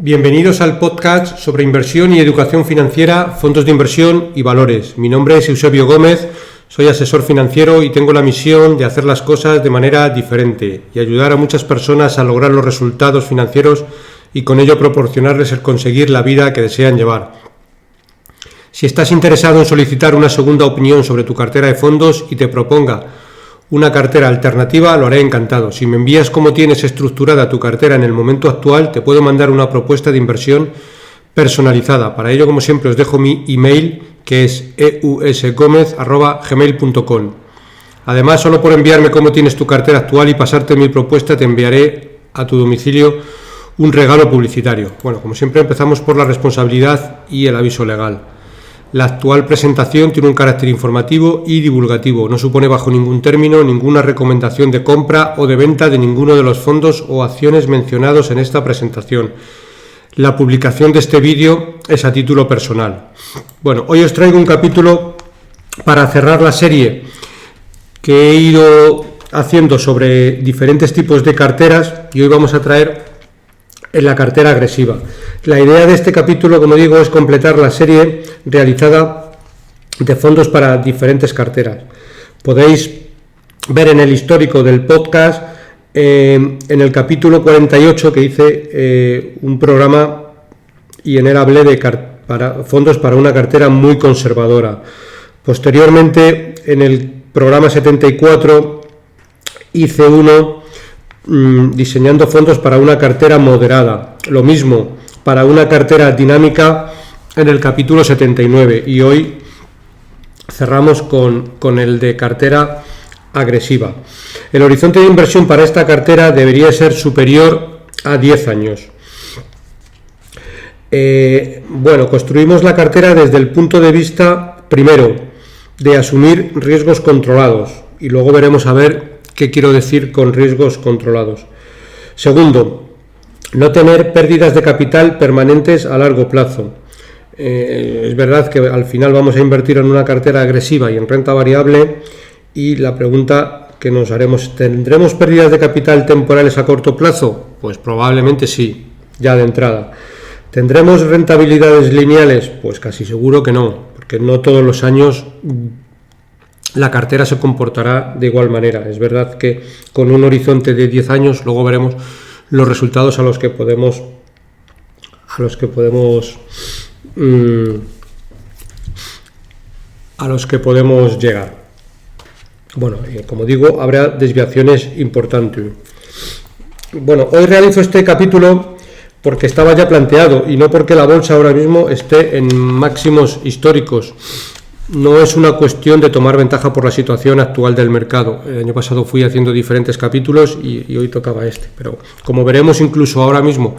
Bienvenidos al podcast sobre inversión y educación financiera, fondos de inversión y valores. Mi nombre es Eusebio Gómez, soy asesor financiero y tengo la misión de hacer las cosas de manera diferente y ayudar a muchas personas a lograr los resultados financieros y con ello proporcionarles el conseguir la vida que desean llevar. Si estás interesado en solicitar una segunda opinión sobre tu cartera de fondos y te proponga una cartera alternativa, lo haré encantado. Si me envías cómo tienes estructurada tu cartera en el momento actual, te puedo mandar una propuesta de inversión personalizada. Para ello, como siempre, os dejo mi email, que es eusgomez@gmail.com. Además, solo por enviarme cómo tienes tu cartera actual y pasarte mi propuesta, te enviaré a tu domicilio un regalo publicitario. Bueno, como siempre, empezamos por la responsabilidad y el aviso legal. La actual presentación tiene un carácter informativo y divulgativo. No supone bajo ningún término ninguna recomendación de compra o de venta de ninguno de los fondos o acciones mencionados en esta presentación. La publicación de este vídeo es a título personal. Bueno, hoy os traigo un capítulo para cerrar la serie que he ido haciendo sobre diferentes tipos de carteras y hoy vamos a traer en la cartera agresiva. La idea de este capítulo, como digo, es completar la serie realizada de fondos para diferentes carteras. Podéis ver en el histórico del podcast, en el capítulo 48, que hice un programa y en él hablé de fondos para una cartera muy conservadora. Posteriormente, en el programa 74, hice uno diseñando fondos para una cartera moderada. Lo mismo para una cartera dinámica en el capítulo 79 y hoy cerramos con el de cartera agresiva. El horizonte de inversión para esta cartera debería ser superior a 10 años. Construimos la cartera desde el punto de vista, primero, de asumir riesgos controlados y luego veremos a ver ¿qué quiero decir con riesgos controlados? Segundo, no tener pérdidas de capital permanentes a largo plazo. Es verdad que al final vamos a invertir en una cartera agresiva y en renta variable y la pregunta que nos haremos, ¿tendremos pérdidas de capital temporales a corto plazo? Pues probablemente sí, ya de entrada. ¿Tendremos rentabilidades lineales? Pues casi seguro que no, porque no todos los años la cartera se comportará de igual manera. Es verdad que con un horizonte de 10 años, luego veremos los resultados a los que podemos llegar. Bueno, como digo, habrá desviaciones importantes. Bueno, hoy realizo este capítulo porque estaba ya planteado y no porque la bolsa ahora mismo esté en máximos históricos. No es una cuestión de tomar ventaja por la situación actual del mercado. El año pasado fui haciendo diferentes capítulos y hoy tocaba este. Pero como veremos, incluso ahora mismo,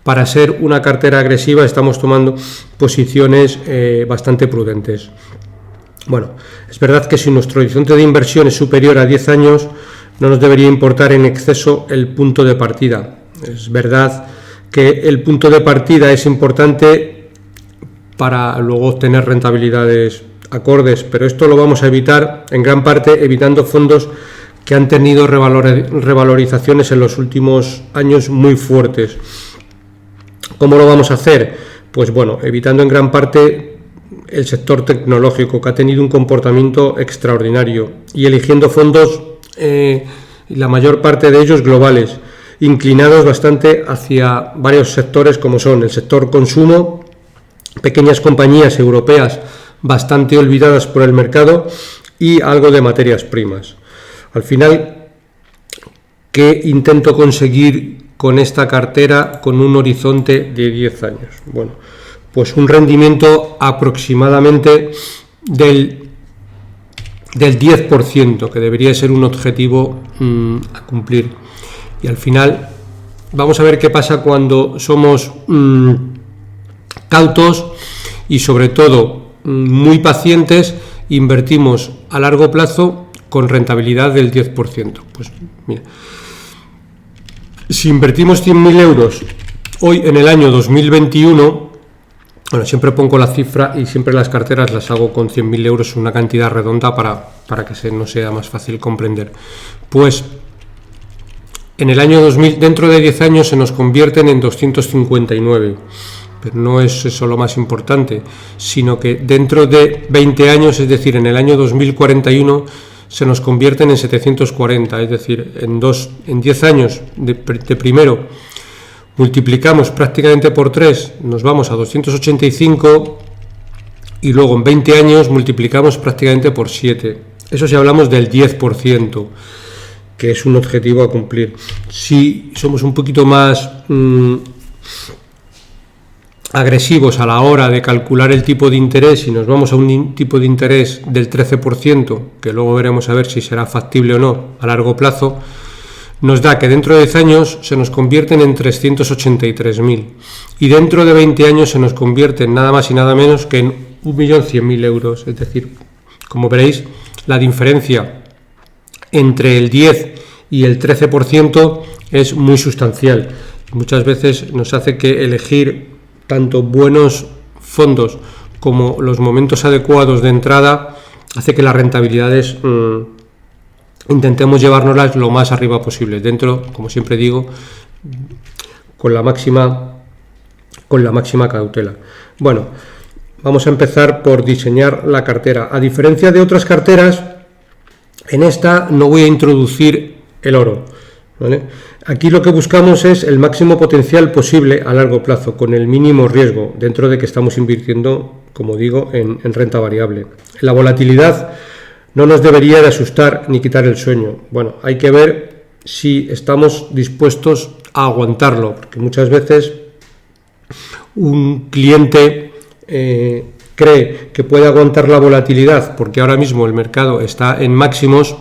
para ser una cartera agresiva estamos tomando posiciones bastante prudentes. Bueno, es verdad que si nuestro horizonte de inversión es superior a 10 años, no nos debería importar en exceso el punto de partida. Es verdad que el punto de partida es importante para luego obtener rentabilidades acordes, pero esto lo vamos a evitar en gran parte evitando fondos que han tenido revalorizaciones en los últimos años muy fuertes. ¿Cómo lo vamos a hacer? Pues bueno, evitando en gran parte el sector tecnológico, que ha tenido un comportamiento extraordinario, y eligiendo fondos, la mayor parte de ellos globales, inclinados bastante hacia varios sectores como son el sector consumo, pequeñas compañías europeas bastante olvidadas por el mercado y algo de materias primas. Al final, ¿qué intento conseguir con esta cartera con un horizonte de 10 años? Bueno, pues un rendimiento aproximadamente del 10%, que debería ser un objetivo a cumplir. Y al final, vamos a ver qué pasa cuando somos cautos y sobre todo muy pacientes, invertimos a largo plazo con rentabilidad del 10%. Pues mira, si invertimos 100.000 euros hoy en el año 2021, bueno, siempre pongo la cifra y siempre las carteras las hago con 100.000 euros, una cantidad redonda para que nos sea más fácil comprender. Pues en el año 2000, dentro de 10 años se nos convierten en 259. Pero no es eso lo más importante, sino que dentro de 20 años, es decir, en el año 2041, se nos convierten en 740, es decir, en 10 años de primero multiplicamos prácticamente por 3, nos vamos a 285 y luego en 20 años multiplicamos prácticamente por 7. Eso si hablamos del 10%, que es un objetivo a cumplir. Si somos un poquito más agresivos a la hora de calcular el tipo de interés y nos vamos a un tipo de interés del 13%, que luego veremos a ver si será factible o no a largo plazo, nos da que dentro de 10 años se nos convierten en 383.000 y dentro de 20 años se nos convierten nada más y nada menos que en 1.100.000 euros. Es decir, como veréis, la diferencia entre el 10 y el 13% es muy sustancial. Muchas veces nos hace que elegir tanto buenos fondos como los momentos adecuados de entrada hace que las rentabilidades intentemos llevárnoslas lo más arriba posible, dentro, como siempre digo, con la máxima cautela. Bueno, vamos a empezar por diseñar la cartera. A diferencia de otras carteras, en esta no voy a introducir el oro, ¿vale? Aquí lo que buscamos es el máximo potencial posible a largo plazo, con el mínimo riesgo, dentro de que estamos invirtiendo, como digo, en renta variable. La volatilidad no nos debería de asustar ni quitar el sueño. Bueno, hay que ver si estamos dispuestos a aguantarlo, porque muchas veces un cliente cree que puede aguantar la volatilidad porque ahora mismo el mercado está en máximos,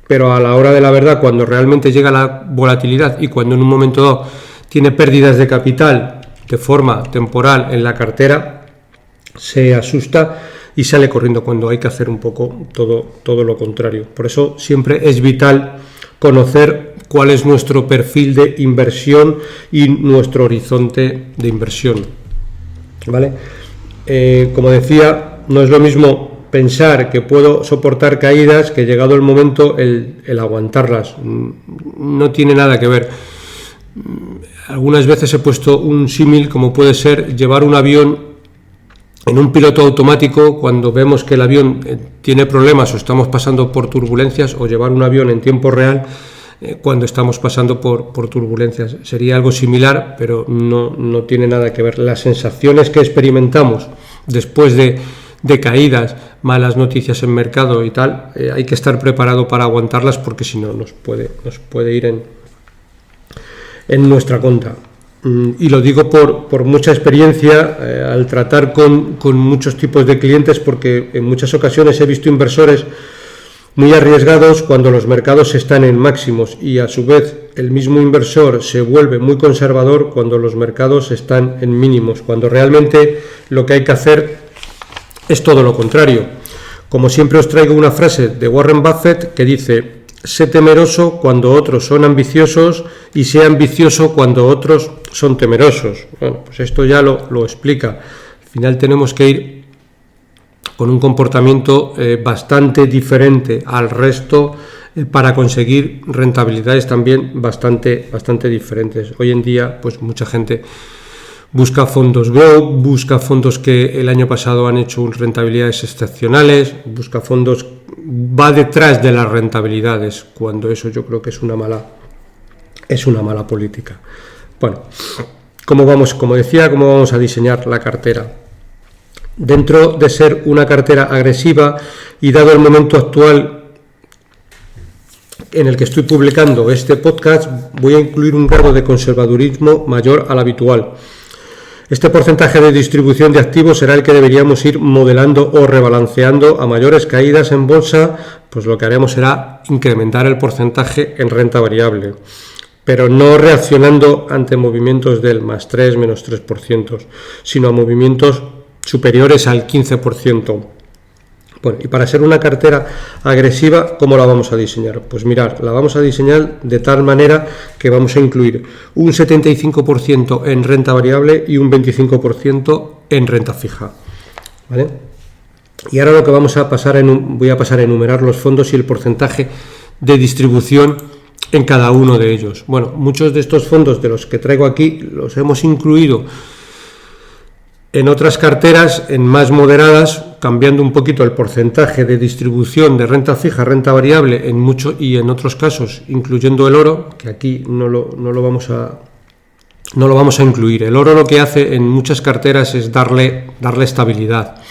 pero a la hora de la verdad, cuando realmente llega la volatilidad y cuando en un momento dado tiene pérdidas de capital de forma temporal en la cartera, se asusta y sale corriendo, cuando hay que hacer un poco todo lo contrario. Por eso siempre es vital conocer cuál es nuestro perfil de inversión y nuestro horizonte de inversión, ¿vale? Como decía, no es lo mismo pensar que puedo soportar caídas que, llegado el momento, el aguantarlas. No tiene nada que ver. Algunas veces he puesto un símil, como puede ser llevar un avión en un piloto automático cuando vemos que el avión tiene problemas o estamos pasando por turbulencias, o llevar un avión en tiempo real cuando estamos pasando por turbulencias. Sería algo similar, pero no tiene nada que ver. Las sensaciones que experimentamos después de caídas, malas noticias en mercado y tal, hay que estar preparado para aguantarlas, porque si no nos puede ir en nuestra contra. Y lo digo por mucha experiencia al tratar con muchos tipos de clientes, porque en muchas ocasiones he visto inversores muy arriesgados cuando los mercados están en máximos, y a su vez el mismo inversor se vuelve muy conservador cuando los mercados están en mínimos, cuando realmente lo que hay que hacer es todo lo contrario. Como siempre os traigo una frase de Warren Buffett que dice: sé temeroso cuando otros son ambiciosos y sé ambicioso cuando otros son temerosos. Bueno, pues esto ya lo explica. Al final tenemos que ir con un comportamiento bastante diferente al resto para conseguir rentabilidades también bastante diferentes. Hoy en día, pues mucha gente busca fondos growth, busca fondos que el año pasado han hecho rentabilidades excepcionales, busca fondos, va detrás de las rentabilidades, cuando eso yo creo que es una mala política. Bueno, ¿cómo vamos a diseñar la cartera? Dentro de ser una cartera agresiva, y dado el momento actual en el que estoy publicando este podcast, voy a incluir un grado de conservadurismo mayor al habitual. Este porcentaje de distribución de activos será el que deberíamos ir modelando o rebalanceando. A mayores caídas en bolsa, pues lo que haremos será incrementar el porcentaje en renta variable, pero no reaccionando ante movimientos del +3, -3%, sino a movimientos superiores al 15%. Bueno, y para ser una cartera agresiva, ¿cómo la vamos a diseñar? Pues mirar, la vamos a diseñar de tal manera que vamos a incluir un 75% en renta variable y un 25% en renta fija, ¿vale? Y ahora voy a pasar a enumerar los fondos y el porcentaje de distribución en cada uno de ellos. Bueno, muchos de estos fondos de los que traigo aquí los hemos incluido en otras carteras, en más moderadas, cambiando un poquito el porcentaje de distribución de renta fija, renta variable, y en otros casos, incluyendo el oro, que aquí no lo vamos a incluir. El oro lo que hace en muchas carteras es darle estabilidad,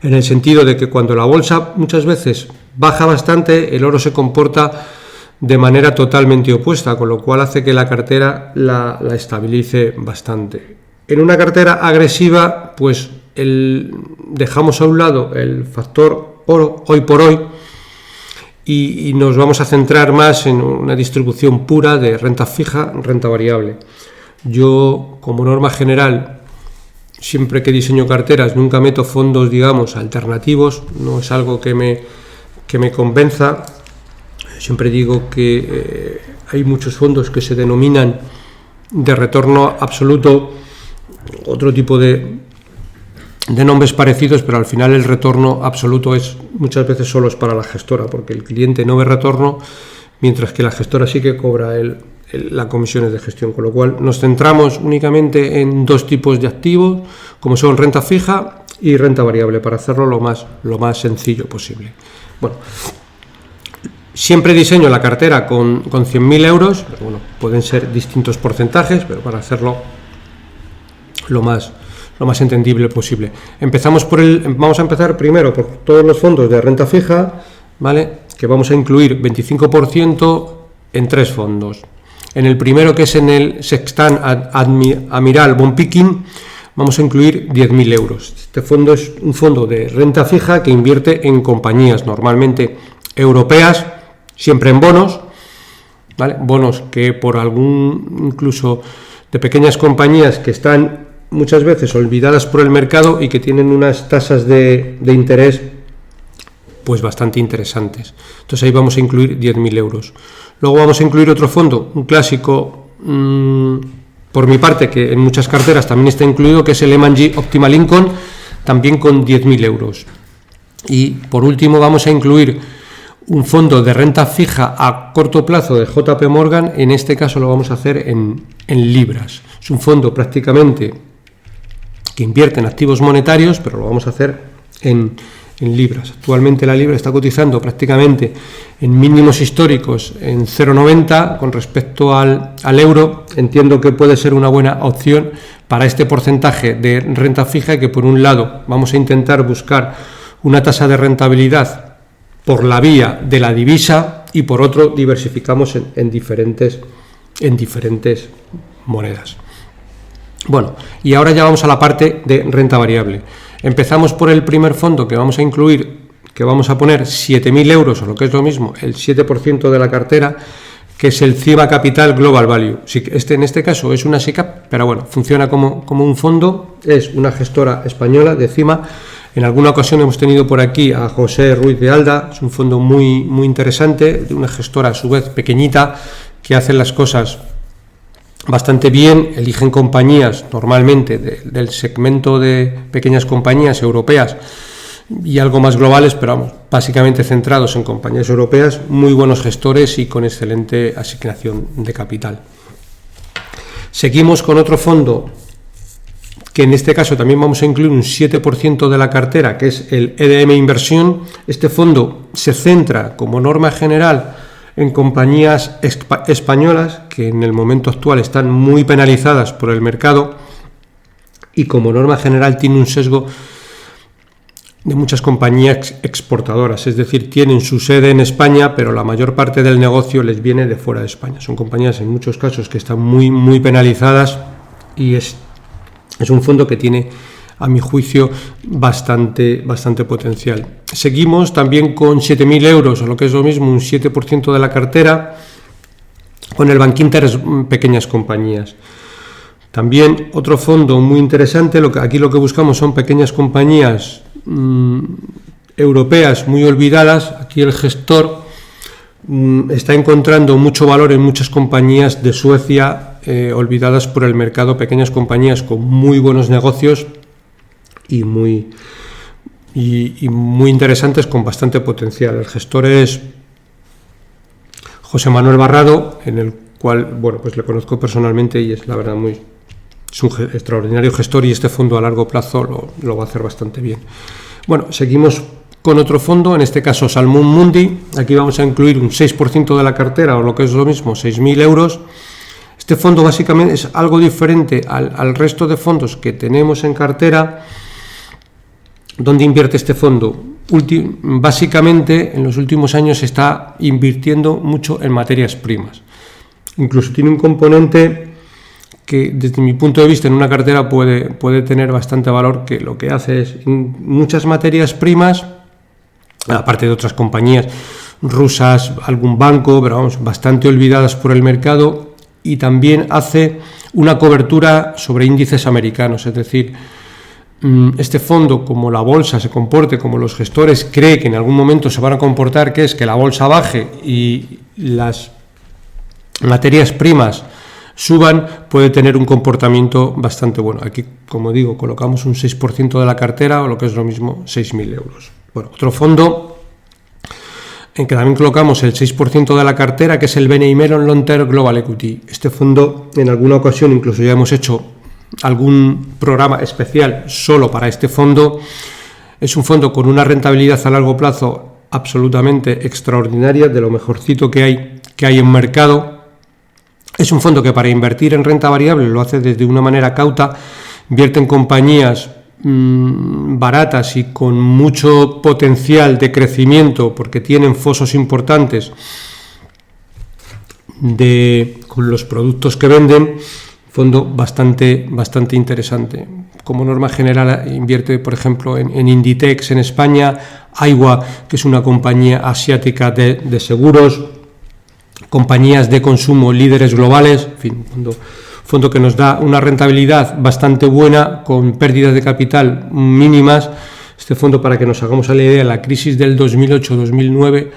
en el sentido de que cuando la bolsa muchas veces baja bastante, el oro se comporta de manera totalmente opuesta, con lo cual hace que la cartera la estabilice bastante. En una cartera agresiva, pues dejamos a un lado el factor oro hoy por hoy y nos vamos a centrar más en una distribución pura de renta fija, renta variable. Yo, como norma general, siempre que diseño carteras, nunca meto fondos, digamos, alternativos, no es algo que me convenza. Siempre digo que hay muchos fondos que se denominan de retorno absoluto, otro tipo de nombres parecidos, pero al final el retorno absoluto muchas veces solo es para la gestora, porque el cliente no ve retorno, mientras que la gestora sí que cobra las comisiones de gestión, con lo cual nos centramos únicamente en dos tipos de activos, como son renta fija y renta variable, para hacerlo lo más sencillo posible. Bueno, siempre diseño la cartera con 100.000 euros, pero bueno, pueden ser distintos porcentajes, pero para hacerlo lo más entendible posible. Vamos a empezar primero por todos los fondos de renta fija, ¿vale? Que vamos a incluir 25% en 3 fondos. En el primero, que es en el Sextant Amiral Bond Picking, vamos a incluir 10.000 euros. Este fondo es un fondo de renta fija que invierte en compañías normalmente europeas, siempre en bonos, ¿vale? Bonos que por incluso de pequeñas compañías que están muchas veces olvidadas por el mercado y que tienen unas tasas de interés pues bastante interesantes. Entonces ahí vamos a incluir 10.000 euros. Luego vamos a incluir otro fondo, un clásico por mi parte, que en muchas carteras también está incluido, que es el M&G Optimal Income, también con 10.000 euros. Y por último vamos a incluir un fondo de renta fija a corto plazo de JP Morgan. En este caso lo vamos a hacer en libras. Es un fondo prácticamente que invierte en activos monetarios, pero lo vamos a hacer en libras. Actualmente la libra está cotizando prácticamente en mínimos históricos en 0,90 con respecto al euro. Entiendo que puede ser una buena opción para este porcentaje de renta fija, que por un lado vamos a intentar buscar una tasa de rentabilidad por la vía de la divisa y por otro diversificamos en diferentes monedas. Bueno, y ahora ya vamos a la parte de renta variable. Empezamos por el primer fondo que vamos a incluir, que vamos a poner 7.000 euros, o lo que es lo mismo, el 7% de la cartera, que es el CIMA Capital Global Value. En este caso es una SICAP, pero bueno, funciona como un fondo, es una gestora española de CIMA. En alguna ocasión hemos tenido por aquí a José Ruiz de Alda, es un fondo muy, muy interesante, de una gestora a su vez pequeñita, que hace las cosas bastante bien, eligen compañías normalmente del segmento de pequeñas compañías europeas y algo más globales, pero vamos, básicamente centrados en compañías europeas, muy buenos gestores y con excelente asignación de capital. Seguimos con otro fondo que en este caso también vamos a incluir un 7% de la cartera, que es el EDM Inversión. Este fondo se centra como norma general en compañías españolas que en el momento actual están muy penalizadas por el mercado y como norma general tiene un sesgo de muchas compañías exportadoras, es decir, tienen su sede en España, pero la mayor parte del negocio les viene de fuera de España. Son compañías en muchos casos que están muy, muy penalizadas y es un fondo que tiene, a mi juicio, bastante potencial. Seguimos también con 7.000 euros, o lo que es lo mismo, un 7% de la cartera, con el Bankinter Pequeñas Compañías. También otro fondo muy interesante, aquí lo que buscamos son pequeñas compañías europeas muy olvidadas. Aquí el gestor está encontrando mucho valor en muchas compañías de Suecia olvidadas por el mercado, pequeñas compañías con muy buenos negocios y muy interesantes, con bastante potencial. El gestor es José Manuel Barrado, en el cual, bueno, pues le conozco personalmente y es la verdad es un extraordinario gestor, y este fondo a largo plazo lo va a hacer bastante bien. Bueno, seguimos con otro fondo, en este caso Salmón Mundi. Aquí vamos a incluir un 6% de la cartera, o lo que es lo mismo, 6.000 euros. Este fondo básicamente es algo diferente al resto de fondos que tenemos en cartera. ¿Dónde invierte este fondo? Básicamente en los últimos años se está invirtiendo mucho en materias primas. Incluso tiene un componente que desde mi punto de vista en una cartera puede tener bastante valor, que lo que hace es muchas materias primas, aparte de otras compañías rusas, algún banco, pero vamos, bastante olvidadas por el mercado, y también hace una cobertura sobre índices americanos, es decir, este fondo, como la bolsa se comporte, como los gestores cree que en algún momento se van a comportar, que es que la bolsa baje y las materias primas suban, puede tener un comportamiento bastante bueno. Aquí, como digo, colocamos un 6% de la cartera, o lo que es lo mismo, 6.000 euros. Bueno, otro fondo en que también colocamos el 6% de la cartera, que es el BNI Mellon Long Term Global Equity. Este fondo, en alguna ocasión, incluso ya hemos hecho algún programa especial solo para este fondo. Es un fondo con una rentabilidad a largo plazo absolutamente extraordinaria, de lo mejorcito que hay en mercado. Es un fondo que para invertir en renta variable lo hace desde una manera cauta, invierte en compañías baratas y con mucho potencial de crecimiento, porque tienen fosos importantes con los productos que venden. Fondo bastante interesante. Como norma general invierte, por ejemplo, en Inditex en España, Aiwa, que es una compañía asiática de seguros, compañías de consumo líderes globales, en fin, fondo que nos da una rentabilidad bastante buena, con pérdidas de capital mínimas. Este fondo, para que nos hagamos a la idea, la crisis del 2008-2009,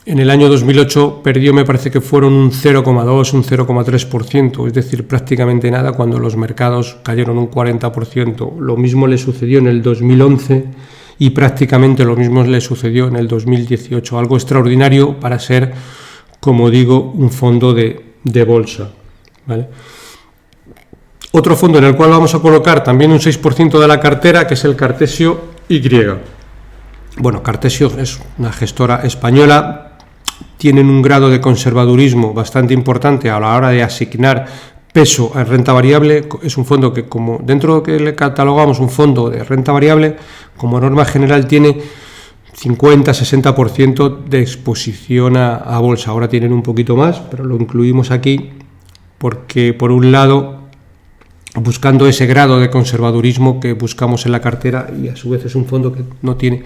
en el año 2008 perdió, me parece que fueron un 0,2, un 0,3%, es decir, prácticamente nada, cuando los mercados cayeron un 40%. Lo mismo le sucedió en el 2011 y prácticamente lo mismo le sucedió en el 2018. Algo extraordinario para ser, como digo, un fondo de bolsa, ¿vale? Otro fondo en el cual vamos a colocar también un 6% de la cartera, que es el Cartesio Y. Bueno, Cartesio es una gestora española. Tienen un grado de conservadurismo bastante importante a la hora de asignar peso en renta variable. Es un fondo que, como dentro de que le catalogamos un fondo de renta variable, como norma general tiene 50-60% de exposición a bolsa. Ahora tienen un poquito más, pero lo incluimos aquí porque, por un lado, buscando ese grado de conservadurismo que buscamos en la cartera, y a su vez es un fondo que no tiene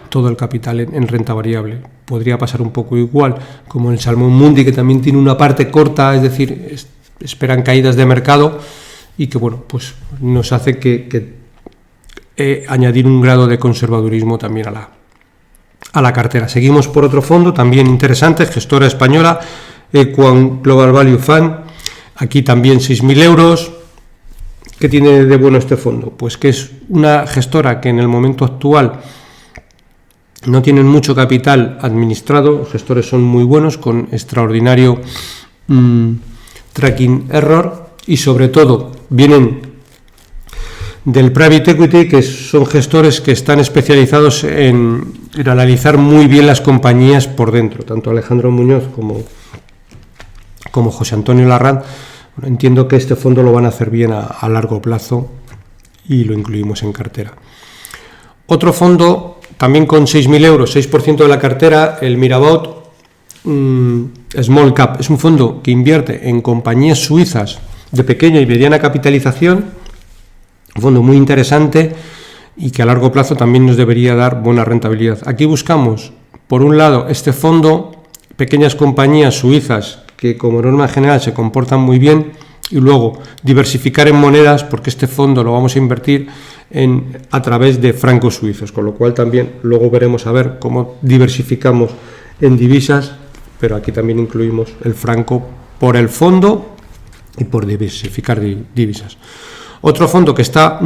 todo el capital en renta variable. Podría pasar un poco igual como el Salmón Mundi, que también tiene una parte corta, es decir, esperan caídas de mercado, y que, bueno, pues nos hace que añadir un grado de conservadurismo también a la cartera. Seguimos por otro fondo también interesante, gestora española, Equam Global Value Fund. Aquí también 6.000 euros. ¿Qué tiene de bueno este fondo? Pues que es una gestora que en el momento actual no tienen mucho capital administrado. Los gestores son muy buenos, con extraordinario tracking error, y sobre todo vienen del private equity, que son gestores que están especializados en analizar muy bien las compañías por dentro. Tanto Alejandro Muñoz como José Antonio Larraz, entiendo que este fondo lo van a hacer bien a largo plazo, y lo incluimos en cartera. Otro fondo también con 6.000 euros, 6% de la cartera, el Mirabaud Small Cap. Es un fondo que invierte en compañías suizas de pequeña y mediana capitalización, un fondo muy interesante y que a largo plazo también nos debería dar buena rentabilidad. Aquí buscamos, por un lado, este fondo, pequeñas compañías suizas que como norma general se comportan muy bien, y luego diversificar en monedas, porque este fondo lo vamos a invertir a través de francos suizos, con lo cual también luego veremos a ver cómo diversificamos en divisas, pero aquí también incluimos el franco por el fondo y por diversificar divisas. Otro fondo que está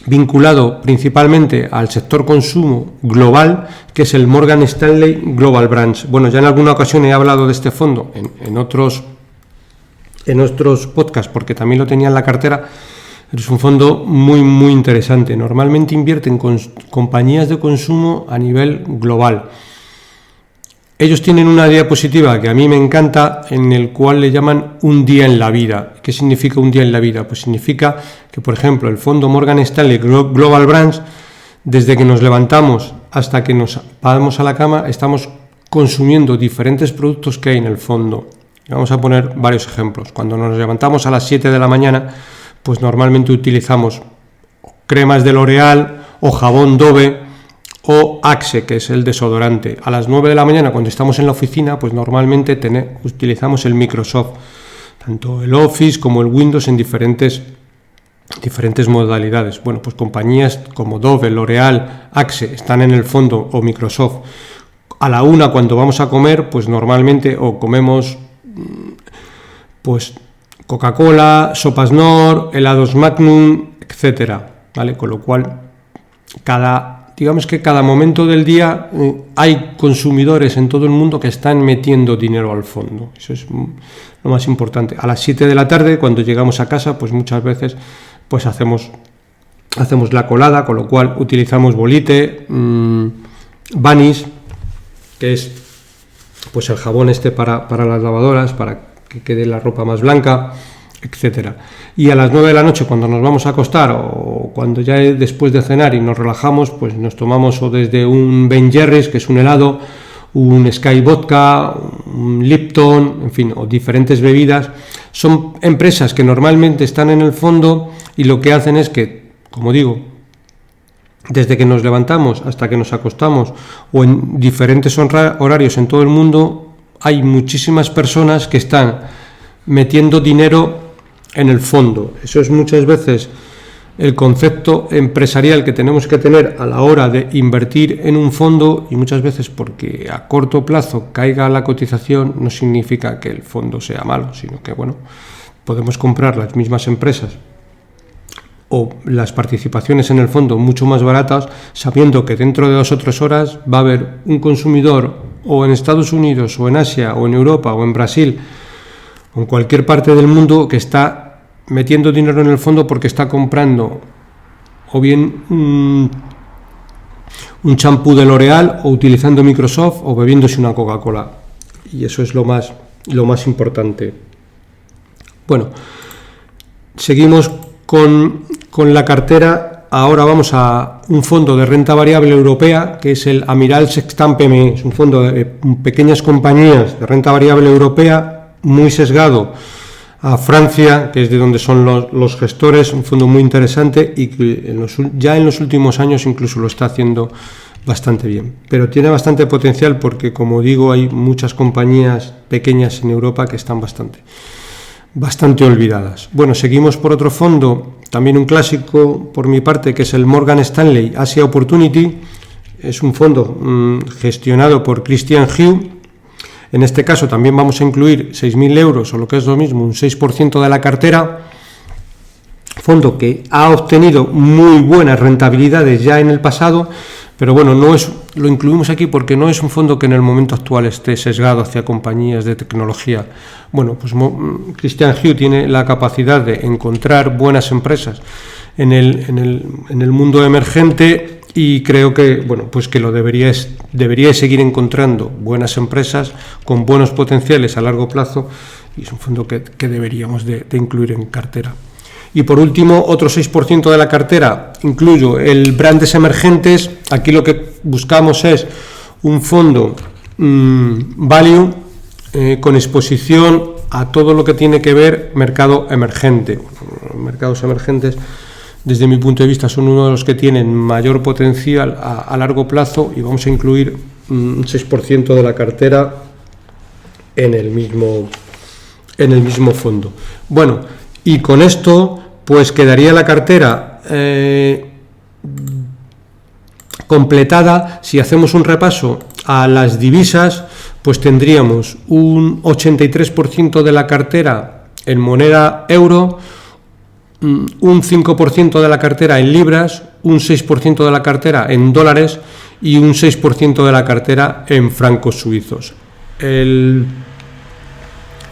vinculado principalmente al sector consumo global, que es el Morgan Stanley Global Brands. Bueno, ya en alguna ocasión he hablado de este fondo en otros podcasts, porque también lo tenía en la cartera. Es un fondo muy interesante. Normalmente invierte en compañías de consumo a nivel global. Ellos tienen una diapositiva que a mí me encanta, en el cual le llaman un día en la vida. ¿Qué significa un día en la vida? Pues significa que, por ejemplo, el fondo Morgan Stanley Global Brands, desde que nos levantamos hasta que nos vamos a la cama, estamos consumiendo diferentes productos que hay en el fondo. Vamos a poner varios ejemplos. Cuando nos levantamos a las 7 de la mañana, pues normalmente utilizamos cremas de L'Oréal o jabón Dove o Axe, que es el desodorante. A las 9 de la mañana, cuando estamos en la oficina, pues normalmente utilizamos el Microsoft, tanto el Office como el Windows en diferentes modalidades. Bueno, pues compañías como Dove, L'Oréal, Axe están en el fondo, o Microsoft. A la 1, cuando vamos a comer, pues normalmente o comemos pues Coca-Cola, sopas Knorr, helados Magnum, etcétera, ¿vale? Con lo cual, digamos que cada momento del día hay consumidores en todo el mundo que están metiendo dinero al fondo. Eso es lo más importante. A las 7 de la tarde, cuando llegamos a casa, pues muchas veces pues hacemos la colada, con lo cual utilizamos Bolite, Vanish, que es pues el jabón para las lavadoras, para que quede la ropa más blanca, etcétera. Y a las 9 de la noche, cuando nos vamos a acostar, o cuando ya después de cenar y nos relajamos, pues nos tomamos o desde un Ben Jerry's, que es un helado, un Sky Vodka, un Lipton, en fin, o diferentes bebidas. Son empresas que normalmente están en el fondo y lo que hacen es que, como digo, desde que nos levantamos hasta que nos acostamos o en diferentes horarios en todo el mundo, hay muchísimas personas que están metiendo dinero en el fondo. Eso es muchas veces el concepto empresarial que tenemos que tener a la hora de invertir en un fondo, y muchas veces porque a corto plazo caiga la cotización no significa que el fondo sea malo, sino que bueno, podemos comprar las mismas empresas o las participaciones en el fondo mucho más baratas, sabiendo que dentro de 2 o 3 horas va a haber un consumidor o en Estados Unidos o en Asia o en Europa o en Brasil o en cualquier parte del mundo que está metiendo dinero en el fondo porque está comprando o bien un champú de L'Oréal o utilizando Microsoft o bebiéndose una Coca-Cola, y eso es lo más importante. Bueno, seguimos con la cartera. Ahora vamos a un fondo de renta variable europea, que es el Amiral Sextant PME. Es un fondo de pequeñas compañías de renta variable europea, muy sesgado a Francia, que es de donde son los gestores. Un fondo muy interesante y que ya en los últimos años incluso lo está haciendo bastante bien. Pero tiene bastante potencial porque, como digo, hay muchas compañías pequeñas en Europa que están bastante olvidadas. Bueno, seguimos por otro fondo, también un clásico por mi parte, que es el Morgan Stanley Asia Opportunity. Es un fondo gestionado por Christian Hugh. En este caso también vamos a incluir 6.000 euros, o lo que es lo mismo, un 6% de la cartera. Fondo que ha obtenido muy buenas rentabilidades ya en el pasado, pero bueno, lo incluimos aquí porque no es un fondo que en el momento actual esté sesgado hacia compañías de tecnología. Bueno, pues Christian Hugh tiene la capacidad de encontrar buenas empresas en el mundo emergente, y creo que bueno, pues que lo debería seguir encontrando buenas empresas con buenos potenciales a largo plazo, y es un fondo que deberíamos de incluir en cartera. Y por último, otro 6% de la cartera incluyo el Brandes Emergentes. Aquí lo que buscamos es un fondo value con exposición a todo lo que tiene que ver mercado emergente. Mercados emergentes, desde mi punto de vista, son uno de los que tienen mayor potencial a largo plazo, y vamos a incluir un 6% de la cartera en el mismo fondo. Bueno, y con esto pues quedaría la cartera completada. Si hacemos un repaso a las divisas, pues tendríamos un 83% de la cartera en moneda euro, un 5% de la cartera en libras, un 6% de la cartera en dólares y un 6% de la cartera en francos suizos.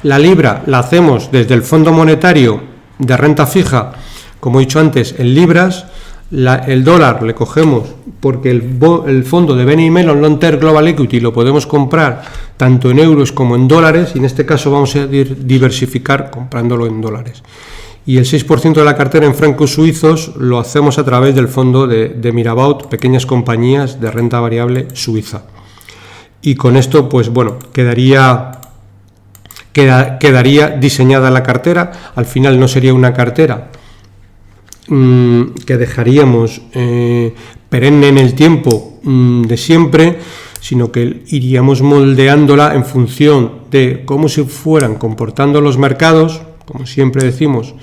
La libra la hacemos desde el Fondo Monetario de renta fija, como he dicho antes, en libras. El dólar le cogemos porque el fondo de Benny Mellon Long Term Global Equity lo podemos comprar tanto en euros como en dólares, y en este caso vamos a diversificar comprándolo en dólares. Y el 6% de la cartera en francos suizos lo hacemos a través del fondo de Mirabaud, pequeñas compañías de renta variable suiza. Y con esto, pues bueno, quedaría diseñada la cartera. Al final no sería una cartera que dejaríamos perenne en el tiempo de siempre, sino que iríamos moldeándola en función de cómo se fueran comportando los mercados. Como siempre decimos,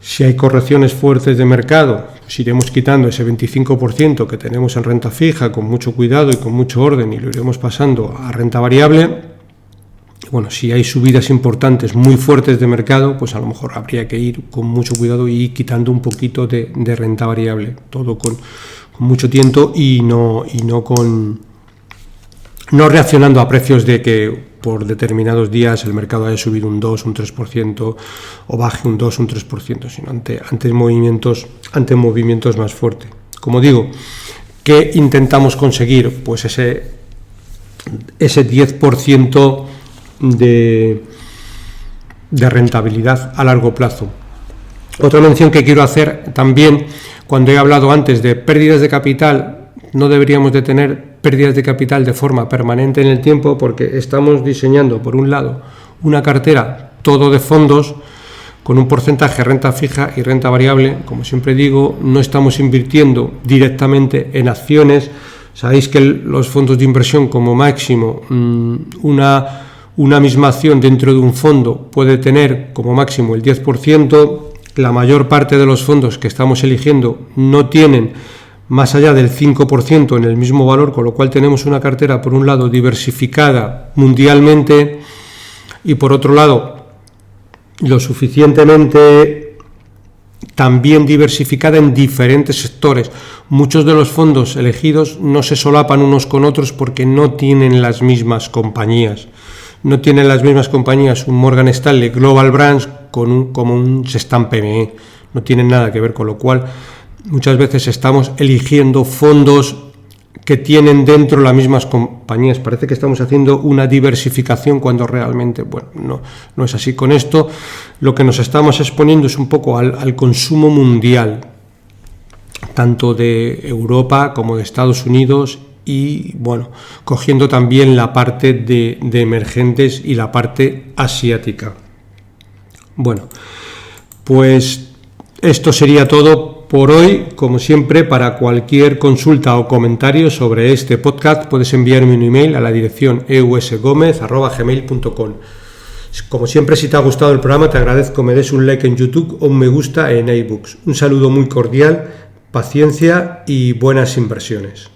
si hay correcciones fuertes de mercado, pues iremos quitando ese 25% que tenemos en renta fija con mucho cuidado y con mucho orden, y lo iremos pasando a renta variable. Bueno, si hay subidas importantes muy fuertes de mercado, pues a lo mejor habría que ir con mucho cuidado y quitando un poquito de renta variable, todo con mucho tiento y no reaccionando a precios de que por determinados días el mercado haya subido un 2, un 3% o baje un 2, un 3%, sino ante movimientos más fuertes. Como digo, ¿qué intentamos conseguir? Pues ese 10% de rentabilidad a largo plazo. Otra mención que quiero hacer también, cuando he hablado antes de pérdidas de capital, no deberíamos de tener pérdidas de capital de forma permanente en el tiempo, porque estamos diseñando, por un lado, una cartera todo de fondos con un porcentaje renta fija y renta variable. Como siempre digo, no estamos invirtiendo directamente en acciones. Sabéis que los fondos de inversión, como máximo, una misma acción dentro de un fondo puede tener como máximo el 10%. La mayor parte de los fondos que estamos eligiendo no tienen más allá del 5% en el mismo valor, con lo cual tenemos una cartera, por un lado, diversificada mundialmente y, por otro lado, lo suficientemente también diversificada en diferentes sectores. Muchos de los fondos elegidos no se solapan unos con otros porque no tienen las mismas compañías. No tienen las mismas compañías un Morgan Stanley Global Brands como un Gestamp PME. No tienen nada que ver, con lo cual muchas veces estamos eligiendo fondos que tienen dentro las mismas compañías. Parece que estamos haciendo una diversificación cuando realmente, bueno, no es así. Con esto lo que nos estamos exponiendo es un poco al consumo mundial, tanto de Europa como de Estados Unidos, y bueno, cogiendo también la parte de emergentes y la parte asiática. Bueno, pues esto sería todo por hoy. Como siempre, para cualquier consulta o comentario sobre este podcast puedes enviarme un email a la dirección eusgomez@gmail.com. Como siempre, si te ha gustado el programa, te agradezco me des un like en YouTube o un me gusta en iBooks. Un saludo muy cordial, paciencia y buenas inversiones.